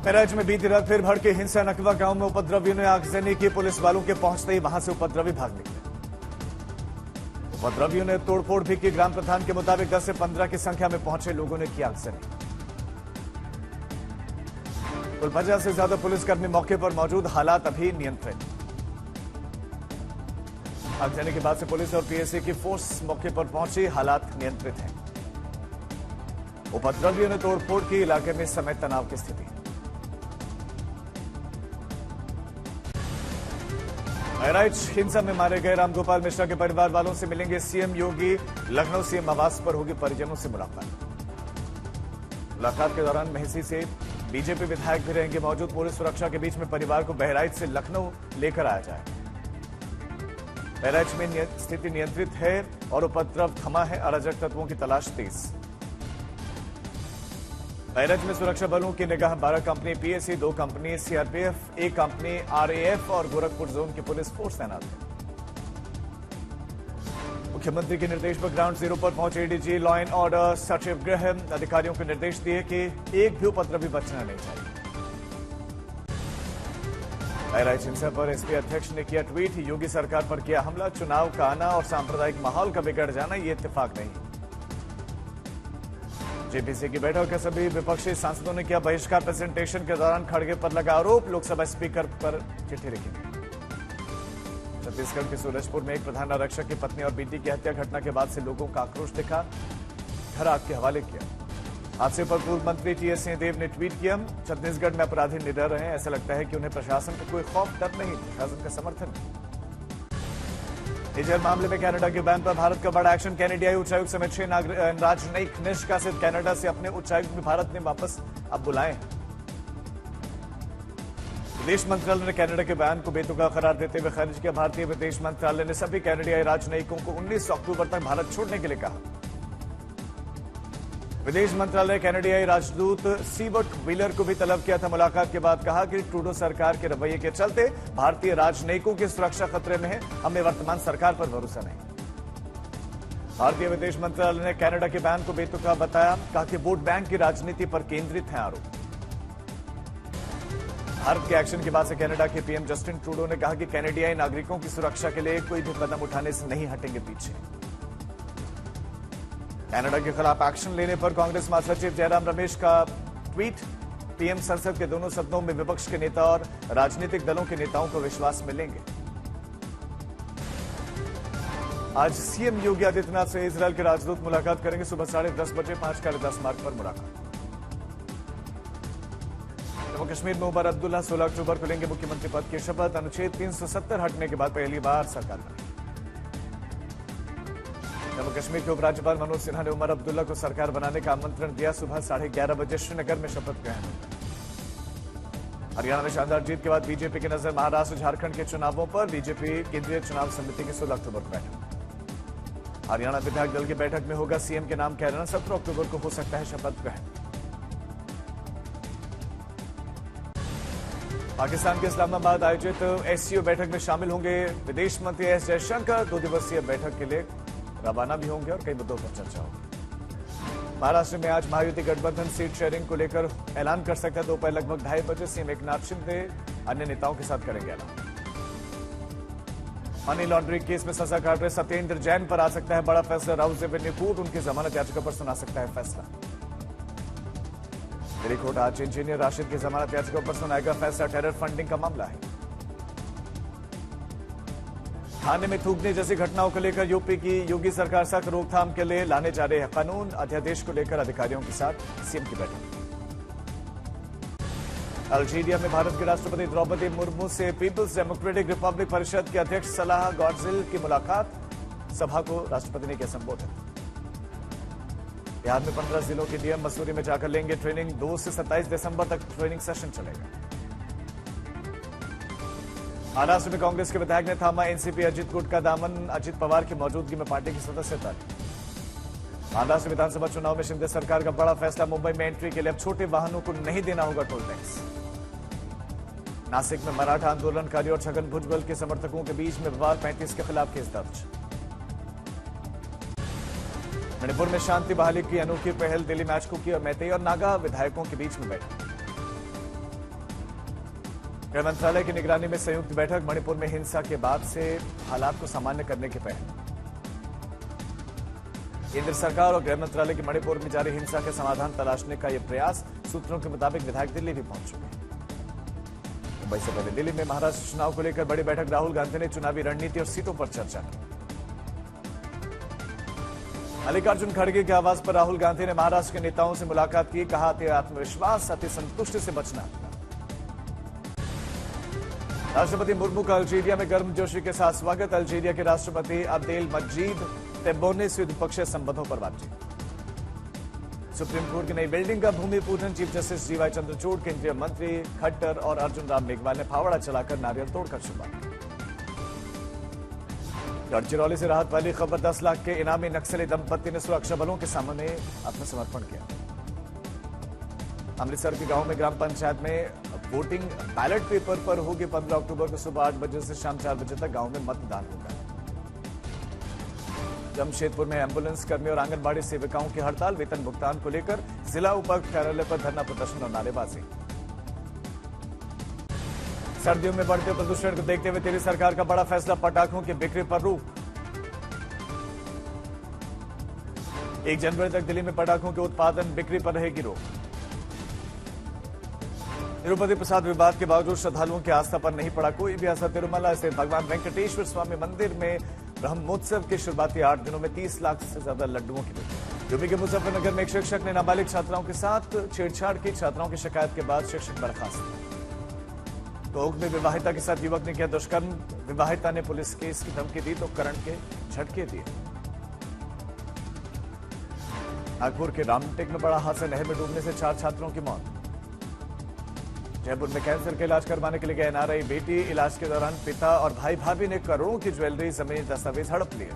बहराइच में बीती रात फिर भड़के हिंसा। नकवा गांव में उपद्रवियों ने आगजनी की। पुलिस वालों के पहुंचते ही वहां से उपद्रवी भाग निकले। उपद्रवियों ने तोड़फोड़ भी की। ग्राम प्रधान के मुताबिक 10 से 15 की संख्या में पहुंचे लोगों ने की आगजनी। कुल 50 से ज्यादा पुलिसकर्मी मौके पर मौजूद। हालात अभी नियंत्रित। आगजनी के बाद से पुलिस और पीएसए की फोर्स मौके पर पहुंची। हालात नियंत्रित हैं। उपद्रवियों ने तोड़फोड़ की। इलाके में इस समय तनाव की स्थिति है। बहराइच हिंसा में मारे गए रामगोपाल मिश्रा के परिवार वालों से मिलेंगे सीएम योगी। लखनऊ सीएम आवास पर होगी परिजनों से मुलाकात। मुलाकात के दौरान मेहसी से बीजेपी विधायक भी रहेंगे मौजूद। पूरी सुरक्षा के बीच में परिवार को बहराइच से लखनऊ लेकर आया जाए। बहराइच में स्थिति नियंत्रित है और उपद्रव थमा है। अराजक तत्वों की तलाश तेज। बहराइच में सुरक्षा बलों की निगाह 12 company PSC, 2 company CRPF, 1 company RAF और गोरखपुर जोन की पुलिस फोर्स तैनात है। मुख्यमंत्री के निर्देश पर ग्राउंड जीरो पर पहुंचे एडीजी लॉ एंड ऑर्डर सचिव गृह। अधिकारियों को निर्देश दिए कि एक भी उपद्रवी बचना नहीं चाहिए। बहराइच हिंसा पर एसपी अध्यक्ष ने किया ट्वीट। योगी सरकार पर किया हमला। चुनाव का आना और सांप्रदायिक माहौल का बिगड़ जाना ये इत्तेफाक नहीं। जेपीसी की बैठक के सभी विपक्षी सांसदों ने किया बहिष्कार। प्रेजेंटेशन के दौरान खड़गे पर लगा आरोप। लोकसभा स्पीकर पर चिट्ठी लिखी। छत्तीसगढ़ के सूरजपुर में एक प्रधान आरक्षक की पत्नी और बेटी की हत्या घटना के बाद से लोगों का आक्रोश दिखा। घर आग के हवाले किया। हादसे पर पूर्व मंत्री टीएस सिंहदेव ने ट्वीट किया। छत्तीसगढ़ में अपराधी निडर रहे। ऐसा लगता है कि उन्हें प्रशासन का कोई खौफ डर नहीं, प्रशासन का समर्थन नहीं। निजर मामले में कनाडा के बैन पर भारत का बड़ा एक्शन। कैनेडियाई उच्चायुक्त समेत 6 राजनयिक निष्कासित। कनाडा से अपने उच्चायुक्त भी भारत ने वापस अब बुलाए। विदेश मंत्रालय ने कनाडा के बयान को बेतुका करार देते हुए खारिज किया। भारतीय विदेश मंत्रालय ने सभी कैनेडियाई राजनयिकों को 19 अक्टूबर तक भारत छोड़ने के लिए कहा। विदेश मंत्रालय कैनेडियाई राजदूत सीबर्ट व्हीलर को भी तलब किया था। मुलाकात के बाद कहा कि ट्रूडो सरकार के रवैये के चलते भारतीय राजनयिकों की सुरक्षा खतरे में है। हमें वर्तमान सरकार पर भरोसा नहीं। भारतीय विदेश मंत्रालय ने कनाडा के बयान को बेतुका बताया। कहा कि वोट बैंक की राजनीति पर केंद्रित है आरोप। भारत के एक्शन के बाद से कनाडा के पीएम जस्टिन ट्रूडो ने कहा कि कैनेडियाई नागरिकों की सुरक्षा के लिए कोई भी कदम उठाने से नहीं हटेंगे पीछे। कनाडा के खिलाफ एक्शन लेने पर कांग्रेस महासचिव जयराम रमेश का ट्वीट। पीएम संसद के दोनों सदनों में विपक्ष के नेता और राजनीतिक दलों के नेताओं को विश्वास मिलेंगे। आज सीएम योगी आदित्यनाथ से इजरायल के राजदूत मुलाकात करेंगे। सुबह 10:30 बजे 5-10 मार्ग पर मुलाकात। जम्मू कश्मीर में उमर अब्दुल्ला 16 अक्टूबर को लेंगे मुख्यमंत्री पद की शपथ। अनुच्छेद 370 हटने के बाद पहली बार सरकार बनी। जम्मू कश्मीर के उपराज्यपाल मनोज सिन्हा ने उमर अब्दुल्ला को सरकार बनाने का आमंत्रण दिया। सुबह 11:30 बजे श्रीनगर में शपथ ग्रहण होगा। हरियाणा में शानदार जीत के बाद बीजेपी की नजर महाराष्ट्र झारखंड के चुनावों पर। बीजेपी केंद्रीय चुनाव समिति की 16 अक्टूबर को बैठक। हरियाणा विधायक दल की बैठक में होगा सीएम के नाम का ऐलान। 17 अक्टूबर को हो सकता है शपथ ग्रहण। पाकिस्तान के इस्लामाबाद आयोजित एससीओ बैठक में शामिल होंगे विदेश मंत्री एस जयशंकर। 2 दिवसीय बैठक के लिए रवाना भी होंगे और कई मुद्दों पर चर्चा होगी। महाराष्ट्र में आज महायुति गठबंधन सीट शेयरिंग को लेकर ऐलान कर सकता है। दोपहर लगभग 2:30 बजे सीएम एकनाथ शिंदे अन्य नेताओं के साथ करेंगे ऐलान। मनी लॉन्ड्रिंग केस में सजा काट रहे सत्येंद्र जैन पर आ सकता है बड़ा फैसला। राउज एवेन्यू कोर्ट उनकी जमानत याचिका पर सुना सकता है फैसला। दिल्ली कोर्ट आज इंजीनियर राशिद की जमानत याचिका पर सुनाएगा फैसला। टेरर फंडिंग का मामला है। थाने में थूकने जैसी घटनाओं को लेकर यूपी की योगी सरकार सख्त रोकथाम के लिए लाने जा रहे हैं कानून। अध्यादेश को लेकर अधिकारियों के साथ सीएम की बैठक। अल्जीरिया में भारत के राष्ट्रपति द्रौपदी मुर्मू से पीपल्स डेमोक्रेटिक रिपब्लिक परिषद के अध्यक्ष सलाह गॉडजिल की मुलाकात। सभा को राष्ट्रपति ने किया संबोधित। बिहार में 15 जिलों के डीएम मसूरी में जाकर लेंगे ट्रेनिंग। 2 से 27 दिसंबर तक ट्रेनिंग सेशन चलेगा। महाराष्ट्र में कांग्रेस के विधायक ने थामा एनसीपी अजित गुट का दामन। अजित पवार की मौजूदगी में पार्टी की सदस्यता। महाराष्ट्र विधानसभा चुनाव में शिंदे सरकार का बड़ा फैसला। मुंबई में एंट्री के लिए अब छोटे वाहनों को नहीं देना होगा टोल टैक्स। नासिक में मराठा आंदोलनकारी और छगन भुजबल के समर्थकों के बीच में विवाद। 35 के खिलाफ केस दर्ज। मणिपुर में शांति बहाली की अनोखी पहल। दिल्ली में आज कुकी और मैतेई और नागा विधायकों के बीच में बैठक। गृह मंत्रालय की निगरानी में संयुक्त बैठक। मणिपुर में हिंसा के बाद से हालात को सामान्य करने के पहल। केंद्र सरकार और गृह मंत्रालय की मणिपुर में जारी हिंसा के समाधान तलाशने का यह प्रयास। सूत्रों के मुताबिक विधायक दिल्ली भी पहुंच चुके हैं। मुंबई से पहले दिल्ली में महाराष्ट्र चुनाव को लेकर बड़ी बैठक। राहुल गांधी ने चुनावी रणनीति और सीटों पर चर्चा की। मल्लिकार्जुन खड़गे के आवास पर राहुल गांधी ने महाराष्ट्र के नेताओं से मुलाकात की। कहा, अति आत्मविश्वास, अति संतुष्टि से बचना। राष्ट्रपति मुर्मू का अल्जीरिया में गर्मजोशी के साथ स्वागत। अल्जीरिया के राष्ट्रपति अब्देल मजीद तेब्बोने से द्विपक्षीय संबंधों पर बातचीत। सुप्रीम कोर्ट की नई बिल्डिंग का भूमि पूजन। चीफ जस्टिस डीवाई चंद्रचूड़, केंद्रीय मंत्री खट्टर और अर्जुन राम मेघवाल ने फावड़ा चलाकर नारियल तोड़कर शुरुआत की। गढ़चिरौली से राहत वाली खबर। 10 लाख के इनामी नक्सली दंपति ने सुरक्षा बलों के सामने आत्मसमर्पण किया। अमृतसर के गांव में ग्राम पंचायत में वोटिंग बैलेट पेपर पर होगी 15 अक्टूबर को सुबह 8 बजे से शाम 4 बजे तक गांव में मतदान होगा। जमशेदपुर में एम्बुलेंस कर्मी और आंगनबाड़ी सेविकाओं की हड़ताल। वेतन भुगतान को लेकर जिला उपायुक्त कार्यालय पर धरना प्रदर्शन और नारेबाजी। सर्दियों में बढ़ते प्रदूषण को देखते हुए दिल्ली सरकार का बड़ा फैसला। पटाखों की बिक्री पर रोक। 1 जनवरी तक दिल्ली में पटाखों के उत्पादन बिक्री पर रहेगी रोक। तिरुपति प्रसाद विवाद के बावजूद श्रद्धालुओं की आस्था पर नहीं पड़ा कोई भी असर। तिरुमला स्थित भगवान वेंकटेश्वर स्वामी मंदिर में ब्रह्मोत्सव के शुरुआती 8 दिनों में 30 लाख से ज्यादा लड्डुओं की बिक्री। यूपी के मुजफ्फरनगर में एक शिक्षक ने नाबालिग छात्राओं के साथ छेड़छाड़ की। छात्राओं की शिकायत के बाद शिक्षक बर्खास्त। टोंक में विवाहिता के साथ युवक ने किया दुष्कर्म। विवाहिता ने पुलिस केस की धमकी दी तो करंट के झटके दिए। नागपुर के रामटेक में बड़ा हादसा। नहर में डूबने से 4 छात्रों की मौत। जयपुर में कैंसर का इलाज करवाने के लिए गए एनआरआई बेटी। इलाज के दौरान पिता और भाई भाभी ने करोड़ों की ज्वेलरी, जमीनी दस्तावेज हड़प लिए।